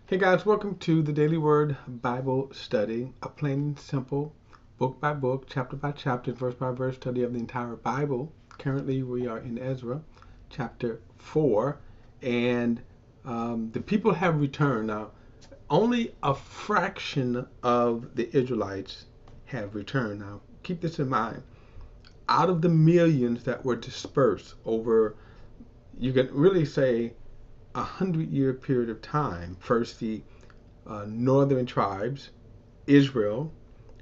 Hey guys, welcome to the Daily Word Bible Study, a plain and simple, book by book, chapter by chapter, verse by verse study of the entire Bible. Currently, we are in Ezra, chapter 4, and the people have returned. Now, only a fraction of the Israelites have returned. Now, keep this in mind. Out of the millions that were dispersed over, you can really say, 100-year period of time. First, the northern tribes, Israel,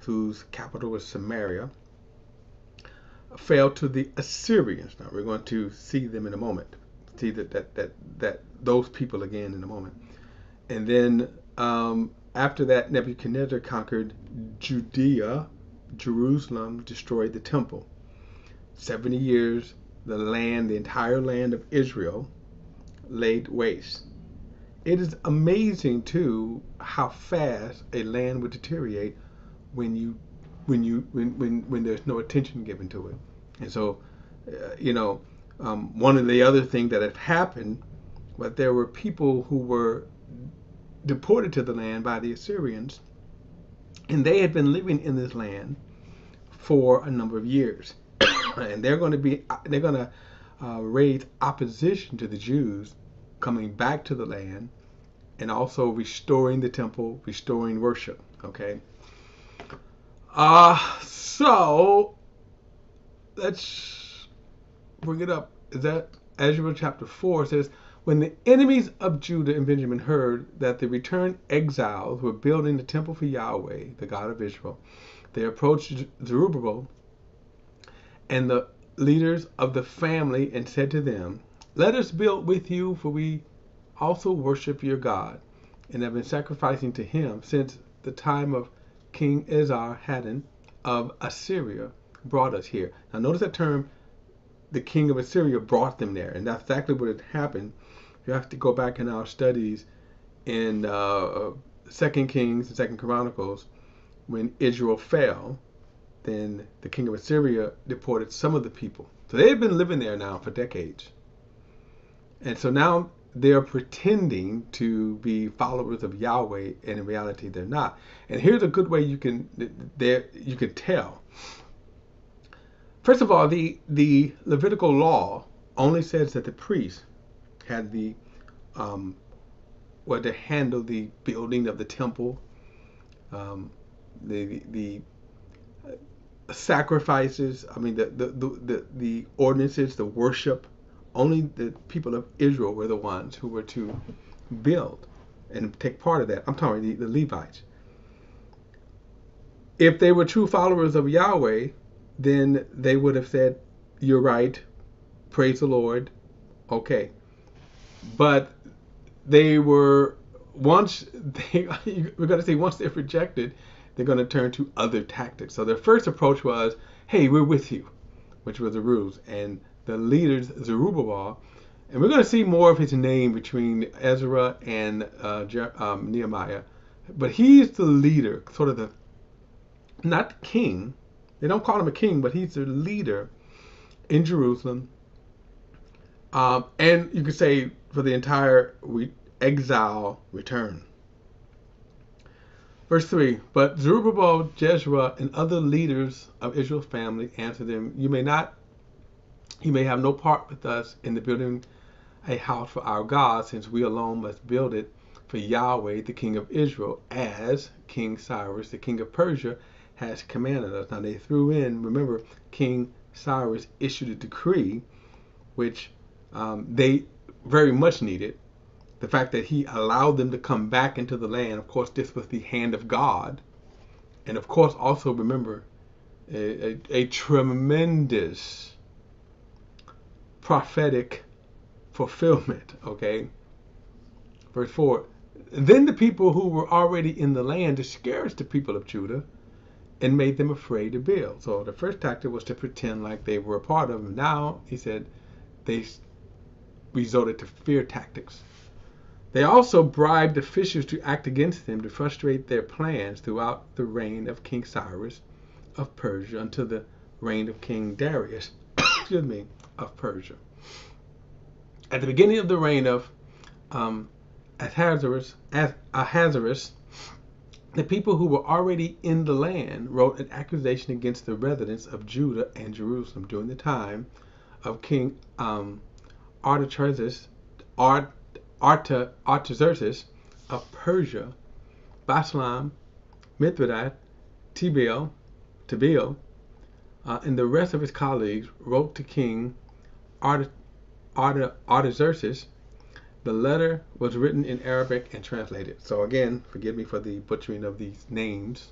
whose capital was Samaria, fell to the Assyrians. Now we're going to see them in a moment. See that those people again in a moment. And then after that, Nebuchadnezzar conquered Judea, Jerusalem, destroyed the temple. 70 years, the entire land of Israel laid waste. It is amazing too how fast a land would deteriorate when there's no attention given to it. And so, one of the other things that had happened, but there were people who were deported to the land by the Assyrians, and they had been living in this land for a number of years, and they're going to raise opposition to the Jews coming back to the land and also restoring the temple, restoring worship. Okay. So let's bring it up. Is that Ezra chapter 4 says, when the enemies of Judah and Benjamin heard that the returned exiles were building the temple for Yahweh, the God of Israel, they approached Zerubbabel and the leaders of the family and said to them, let us build with you, for we also worship your God, and have been sacrificing to him since the time of King Esarhaddon of Assyria brought us here. Now notice that term, the king of Assyria brought them there, and that's exactly what had happened. You have to go back in our studies in 2 Kings and 2 Chronicles. When Israel fell, then the king of Assyria deported some of the people. So they had been living there now for decades. And so now they're pretending to be followers of Yahweh, and in reality they're not. And here's a good way you can tell. First of all, the Levitical law only says that the priest had to handle the building of the temple, the sacrifices. I mean the ordinances, the worship. Only the people of Israel were the ones who were to build and take part of that. I'm talking the Levites. If they were true followers of Yahweh, then they would have said, you're right, praise the Lord, okay. But we're going to see once they're rejected, they're going to turn to other tactics. So their first approach was, hey, we're with you, which was the rules. And the leaders, Zerubbabel, and we're going to see more of his name between Ezra and Nehemiah, but he's the leader, sort of not the king. They don't call him a king, but he's the leader in Jerusalem. And you could say for the entire exile return. Verse 3, but Zerubbabel, Jeshua, and other leaders of Israel's family answered them, you may have no part with us in the building a house for our God, since we alone must build it for Yahweh, the King of Israel, as King Cyrus, the King of Persia, has commanded us. Now they threw in, remember, King Cyrus issued a decree, which they very much needed. The fact that he allowed them to come back into the land, of course, this was the hand of God. And of course, also remember, a tremendous prophetic fulfillment. Okay, verse 4, then the people who were already in the land discouraged the people of Judah and made them afraid to build. So the first tactic was to pretend like they were a part of them. Now, he said, they resorted to fear tactics. They also bribed officials to act against them to frustrate their plans throughout the reign of King Cyrus of Persia until the reign of King Darius of Persia. At the beginning of the reign of Ahasuerus, the people who were already in the land wrote an accusation against the residents of Judah and Jerusalem during the time of King Artaxerxes, Artaxerxes of Persia. Basilam, Mithridates, Tabeel, and the rest of his colleagues wrote to King Artaxerxes. The letter was written in Arabic and translated. So again, forgive me for the butchering of these names.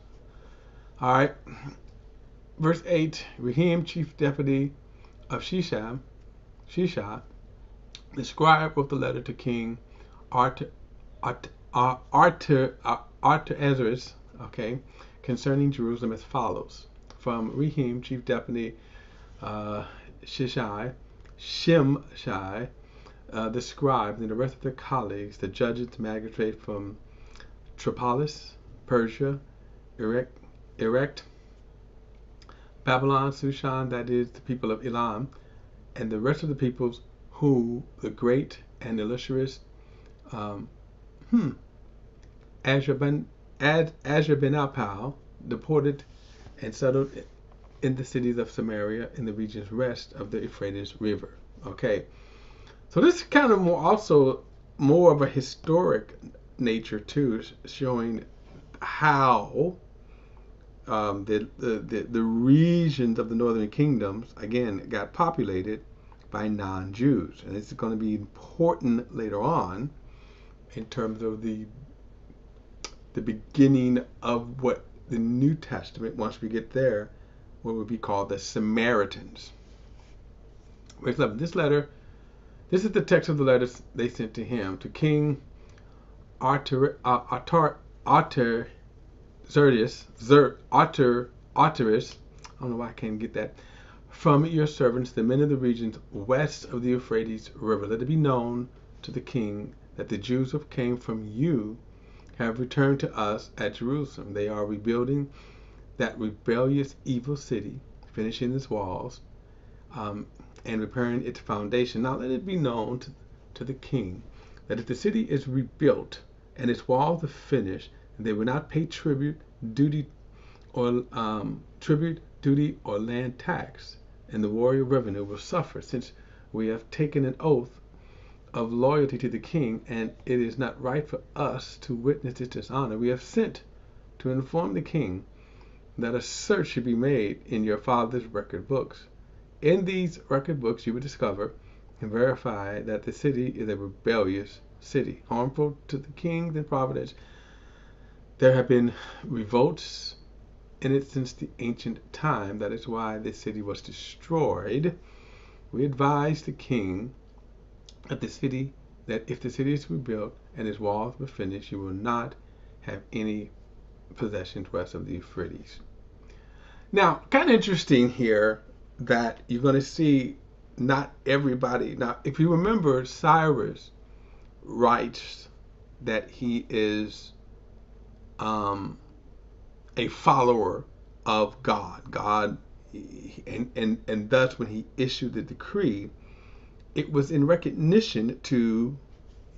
All right. Verse 8, Rahim, chief deputy of Shishai, the scribe wrote the letter to King Artaxerxes, okay, concerning Jerusalem as follows. From Rahim, chief deputy Shimshai, the scribes and the rest of their colleagues, the judges, the magistrates from Tripolis, Persia, Erect, Babylon, Shushan, that is the people of Elam, and the rest of the peoples who the great and illustrious Ashurbanipal deported and settled in the cities of Samaria in the regions west of the Euphrates River. Okay, so this is kind of more of a historic nature too, showing how the regions of the northern kingdoms again got populated by non-Jews, and this is going to be important later on in terms of the beginning of what the New Testament, once we get there, what would be called the Samaritans. Verse 11. This is the text of the letters they sent to him, to King Artaxerxes, I don't know why I can't get that. From your servants, the men of the regions west of the Euphrates River, let it be known to the king that the Jews who came from you have returned to us at Jerusalem. They are rebuilding that rebellious, evil city, finishing its walls, and repairing its foundation. Now let it be known to the king that if the city is rebuilt and its walls are finished, they will not pay tribute, duty, or land tax, and the royal revenue will suffer, since we have taken an oath of loyalty to the king, and it is not right for us to witness its dishonor. We have sent to inform the king that a search should be made in your father's record books. In these record books you will discover and verify that the city is a rebellious city, harmful to the kings and providence. There have been revolts in it since the ancient time. That is why this city was destroyed. We advise the king that if the city is rebuilt and its walls were finished, you will not have any possessions west of the Euphrates. Now, kind of interesting here that you're going to see not everybody. Now, if you remember, Cyrus writes that he is a follower of God. And thus when he issued the decree, it was in recognition to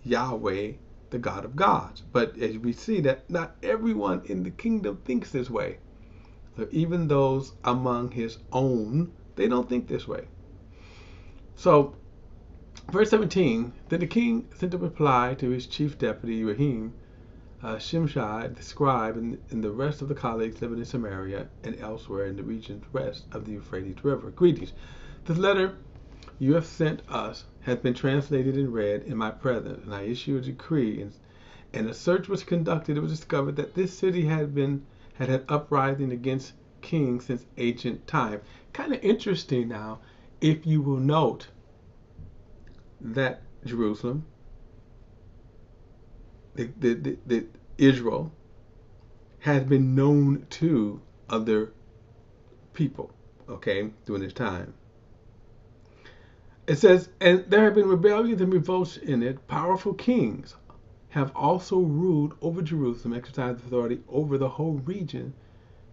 Yahweh, the God of gods. But as we see that not everyone in the kingdom thinks this way. So even those among his own, they don't think this way. So verse 17, then the king sent a reply to his chief deputy, Rahim, Shimshai, the scribe, and the rest of the colleagues living in Samaria and elsewhere in the regions west of the Euphrates River. Greetings. This letter you have sent us has been translated and read in my presence, and I issue a decree, and a search was conducted. It was discovered that this city had had uprising against kings since ancient time. Kind of interesting now, if you will note that Jerusalem, the Israel, has been known to other people, okay, during this time. It says, and there have been rebellions and revolts in it. Powerful kings have also ruled over Jerusalem, exercised authority over the whole region,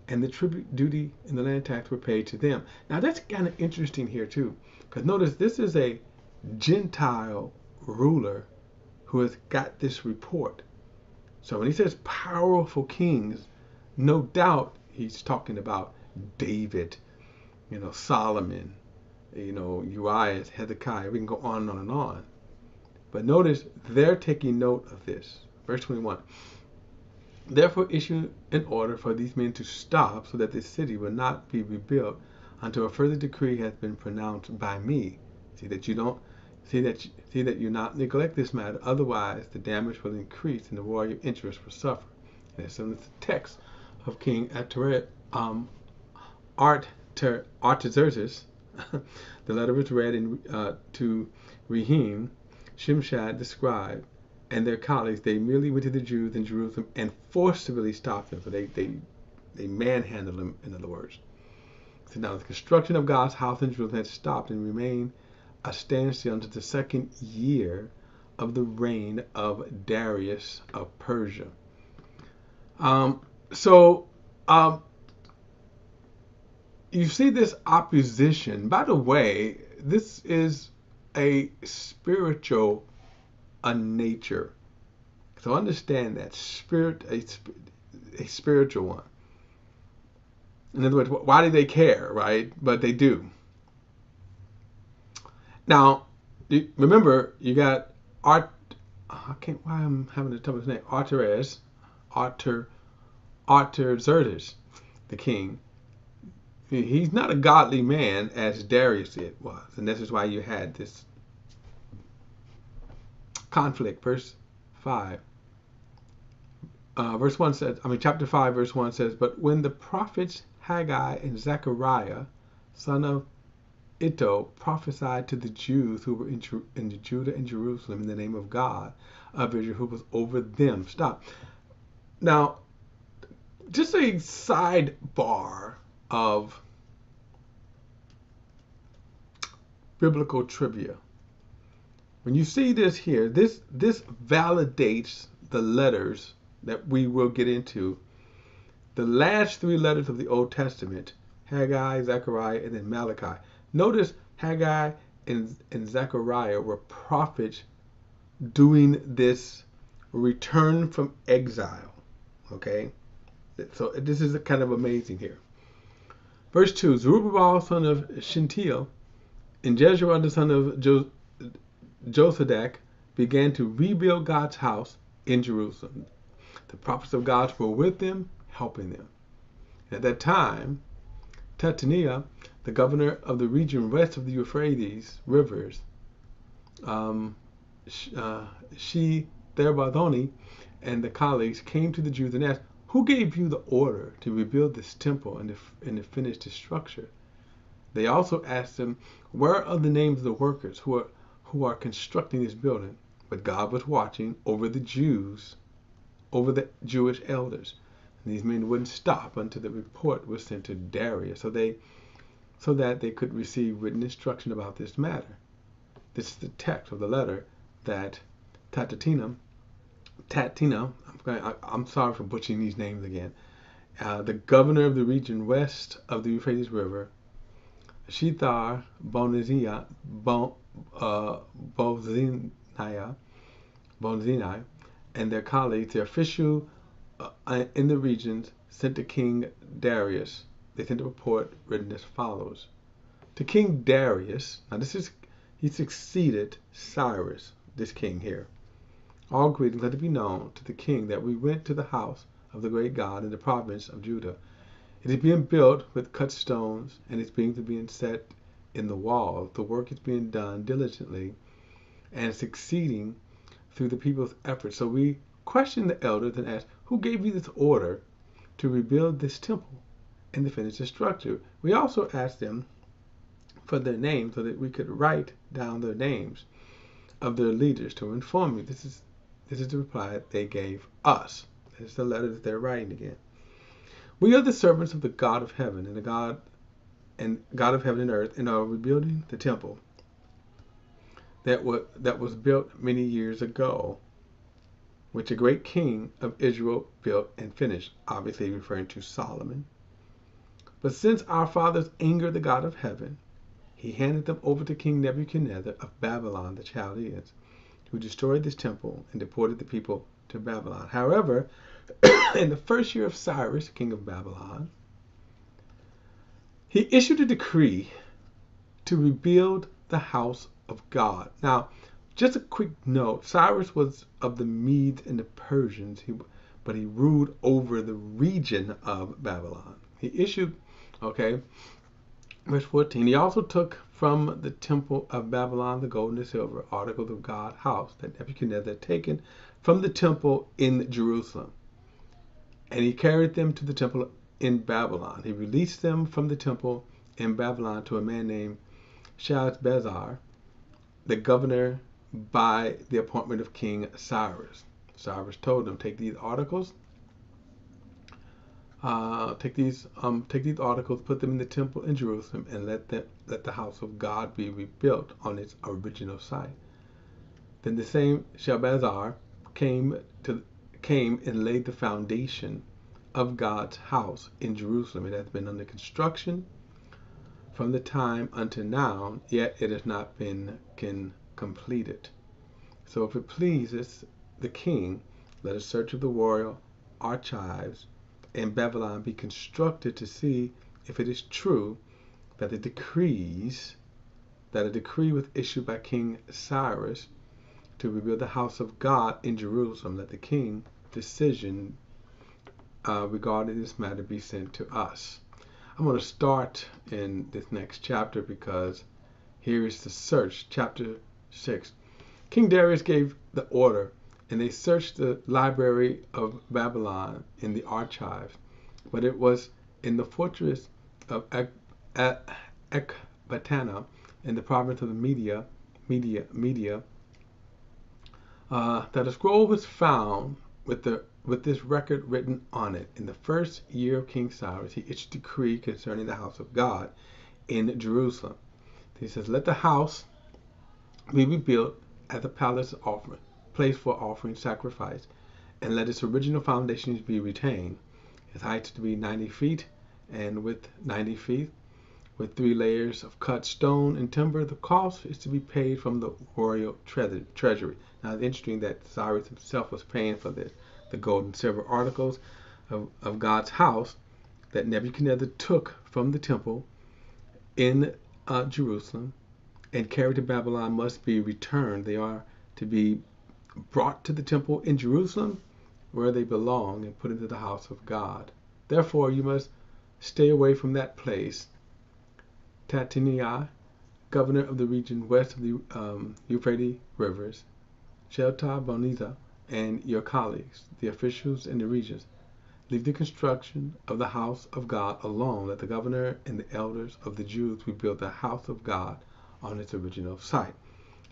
and the tribute, duty, and the land tax were paid to them. Now that's kind of interesting here too, because notice this is a Gentile ruler who has got this report. So when he says powerful kings, no doubt he's talking about David, Solomon, Uriah, Hezekiah. We can go on and on and on. But notice they're taking note of this. Verse 21. Therefore issue an order for these men to stop, so that this city will not be rebuilt until a further decree has been pronounced by me. See that you not neglect this matter, otherwise the damage will increase and the royal interest will suffer. And so it's the text of King Artaxerxes. The letter was read to Rehum, Shimshad the scribe, and their colleagues. They merely went to the Jews in Jerusalem and forcibly stopped them. So they manhandled them, in other words. So now the construction of God's house in Jerusalem had stopped and remained a standstill until the second year of the reign of Darius of Persia. You see this opposition. By the way, this is a spiritual nature. So understand that a spiritual one. In other words, why do they care, right? But they do. Now, remember, you got why I'm having a tough with his name. Artaxerxes, the king. He's not a godly man as Darius was, and this is why you had this conflict. Verse 5. Verse 1 says, chapter 5, verse 1 says, but when the prophets Haggai and Zechariah, son of Iddo, prophesied to the Jews who were in Judah and Jerusalem in the name of God of Israel, who was over them. Stop. Now, just a sidebar of biblical trivia. When you see this here, this validates the letters that we will get into. The last three letters of the Old Testament, Haggai, Zechariah, and then Malachi. Notice Haggai and Zechariah were prophets doing this return from exile. Okay? So this is kind of amazing here. Verse 2, Zerubbabel, son of Shealtiel, and Jeshua, the son of Josadak, began to rebuild God's house in Jerusalem. The prophets of God were with them, helping them. At that time, Tataniah, the governor of the region west of the Euphrates rivers, Shetherbadoni, and the colleagues came to the Jews and asked, who gave you the order to rebuild this temple and to finish the structure? They also asked them, where are the names of the workers who are constructing this building? But God was watching over the Jews, over the Jewish elders. And these men wouldn't stop until the report was sent to Darius, so that they could receive written instruction about this matter. This is the text of the letter that Tatina, I'm sorry for butchering these names again, the governor of the region west of the Euphrates River, Shethar Bozenai, and their colleagues, the official in the regions, sent to King Darius. They sent a report written as follows. To King Darius, now he succeeded Cyrus, this king here. All greetings, let it be known to the king that we went to the house of the great God in the province of Judah. It is being built with cut stones, and it's being set in the wall. The work is being done diligently and succeeding through the people's efforts. So we questioned the elders and asked, who gave you this order to rebuild this temple and to finish the structure? We also asked them for their names so that we could write down their names of their leaders to inform you. This is the reply they gave us. This is the letter that they're writing again. We are the servants of the God of heaven and God of heaven and earth, and are rebuilding the temple that was built many years ago, which a great king of Israel built and finished, obviously referring to Solomon. But since our fathers angered the God of heaven, he handed them over to King Nebuchadnezzar of Babylon, the Chaldeans, who destroyed this temple and deported the people to Babylon. However, in the first year of Cyrus, king of Babylon, he issued a decree to rebuild the house of God. Now, just a quick note, Cyrus was of the Medes and the Persians, but he ruled over the region of Babylon. He issued, verse 14, he also took from the temple of Babylon the gold and the silver, articles of God's house that Nebuchadnezzar had taken from the temple in Jerusalem. And he carried them to the temple in Babylon. He released them from the temple in Babylon to a man named Sheshbazzar, the governor, by the appointment of King Cyrus. Cyrus told them, take these articles, put them in the temple in Jerusalem, and let the house of God be rebuilt on its original site. Then the same Sheshbazzar came and laid the foundation of God's house in Jerusalem. It has been under construction from the time unto now, yet it has not been completed. So if it pleases the king, let a search of the royal archives in Babylon be constructed to see if it is true that a decree was issued by King Cyrus to rebuild the house of God in Jerusalem. Let the king's decision regarding this matter be sent to us. I'm going to start in this next chapter because here is the search, chapter 6. King Darius gave the order, and they searched the library of Babylon in the archives, but it was in the fortress of Ecbatana in the province of the Media, that a scroll was found with this record written on it. In the first year of King Cyrus, he issued a decree concerning the house of God in Jerusalem. He says, let the house be rebuilt as a place for offering sacrifice, and let its original foundations be retained. Its height to be 90 feet, and width 90 feet, with 3 layers of cut stone and timber. The cost is to be paid from the royal treasury. Now, it's interesting that Cyrus himself was paying for this. The gold and silver articles of God's house that Nebuchadnezzar took from the temple in Jerusalem and carried to Babylon must be returned. They are to be brought to the temple in Jerusalem where they belong and put into the house of God. Therefore, you must stay away from that place. Tattenai, governor of the region west of the Euphrates rivers, Sheltar-Bonizar, and your colleagues, the officials in the regions, leave the construction of the house of God alone. Let the governor and the elders of the Jews rebuild the house of God on its original site.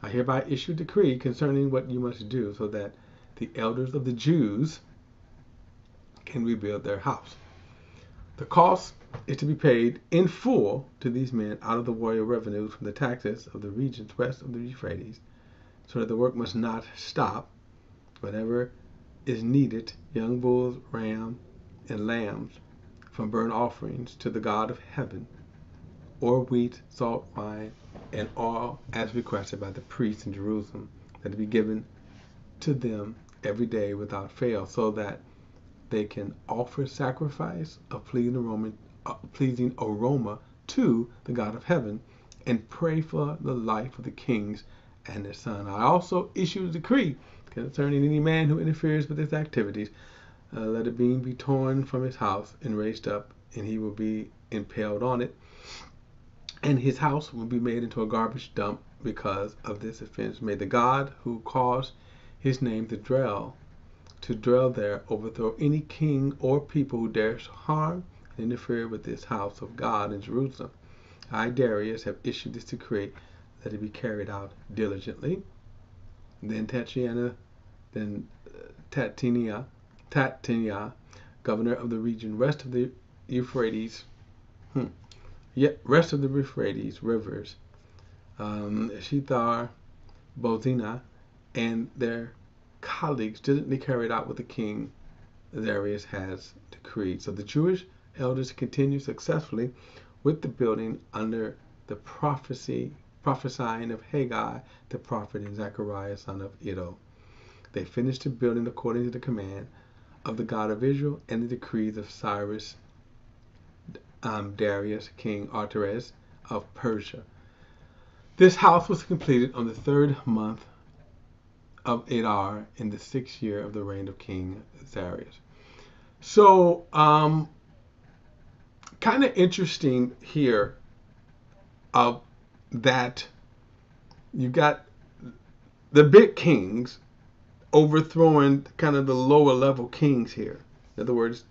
I hereby issue a decree concerning what you must do so that the elders of the Jews can rebuild their house. The cost is to be paid in full to these men out of the royal revenues from the taxes of the regions west of the Euphrates, so that the work must not stop. Whatever is needed, young bulls, rams, and lambs from burnt offerings to the God of heaven, or wheat, salt, wine, and oil as requested by the priests in Jerusalem, that it be given to them every day without fail, so that they can offer sacrifice of pleasing aroma to the God of heaven and pray for the life of the kings and their son. I also issue a decree concerning any man who interferes with his activities. Let a beam be torn from his house and raised up, and he will be impaled on it, and his house will be made into a garbage dump because of this offense. May the God who caused his name to dwell there overthrow any king or people who dares harm and interfere with this house of God in Jerusalem. I, Darius, have issued this decree. Let it be carried out diligently. Then Tattenai, governor of the region west of the Euphrates, rest of the Euphrates rivers, Shethar-Bozenah, and their colleagues diligently carried out what the king Darius has decreed. So the Jewish elders continue successfully with the building under the prophecy prophesying of Haggai the prophet and Zechariah son of Iddo. They finished the building according to the command of the God of Israel and the decrees of Cyrus, Darius, King Artaxerxes of Persia. This house was completed on the 3rd month of Adar in the 6th year of the reign of King Darius. So, kind of interesting here that you got the big kings overthrowing kind of the lower level kings here. In other words,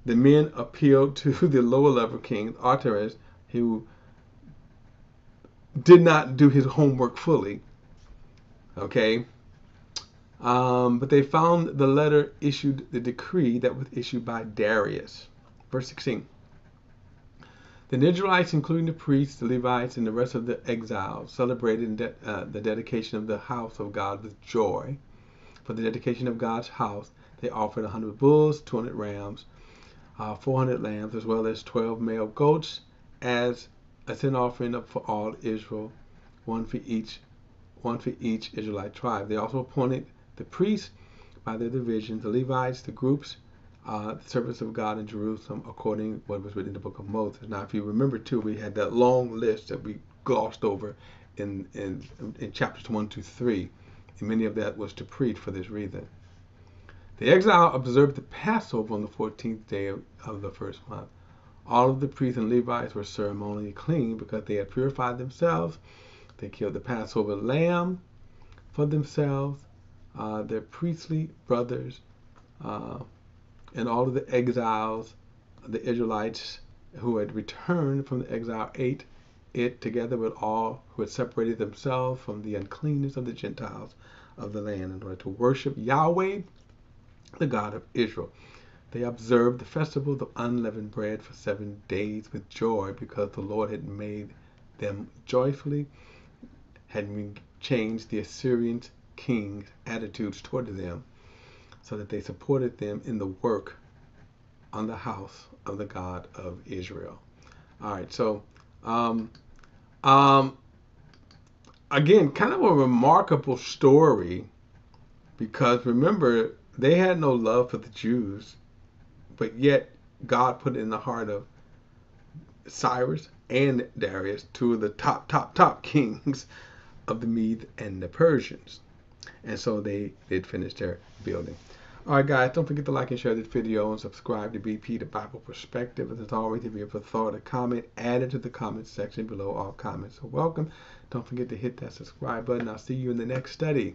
the men appealed to the lower level king, Artaxerxes, who did not do his homework fully. Okay? But they found the letter issued, the decree that was issued by Darius. Verse 16. The Israelites, including the priests, the Levites, and the rest of the exiles, celebrated the dedication of the house of God with joy. For the dedication of God's house, they offered 100 bulls, 200 rams, 400 lambs, as well as 12 male goats, as a sin offering for all Israel, one for each Israelite tribe. They also appointed the priests by their divisions, the Levites, the groups, the servants of God in Jerusalem, according to what was written in the book of Moses. Now, if you remember too, we had that long list that we glossed over in chapters 1 to 3, and many of that was to preach for this reason. The exile observed the Passover on the 14th day of the first month. All of the priests and Levites were ceremonially clean because they had purified themselves. They killed the Passover lamb for themselves, their priestly brothers, and all of the exiles, the Israelites who had returned from the exile ate it together with all who had separated themselves from the uncleanness of the Gentiles of the land in order to worship Yahweh, the God of Israel. They observed the festival of unleavened bread for 7 days with joy because the Lord had made them joyfully, had changed the Assyrian king's attitudes toward them, so that they supported them in the work on the house of the God of Israel. All right, so again, kind of a remarkable story, because remember, they had no love for the Jews, but yet God put it in the heart of Cyrus and Darius, two of the top kings of the Medes and the Persians. And so they did finish their building. All right, guys, don't forget to like and share this video and subscribe to BP, the Bible Perspective. As always, if you have a thought or comment, add it to the comment section below. All comments are welcome. Don't forget to hit that subscribe button. I'll see you in the next study.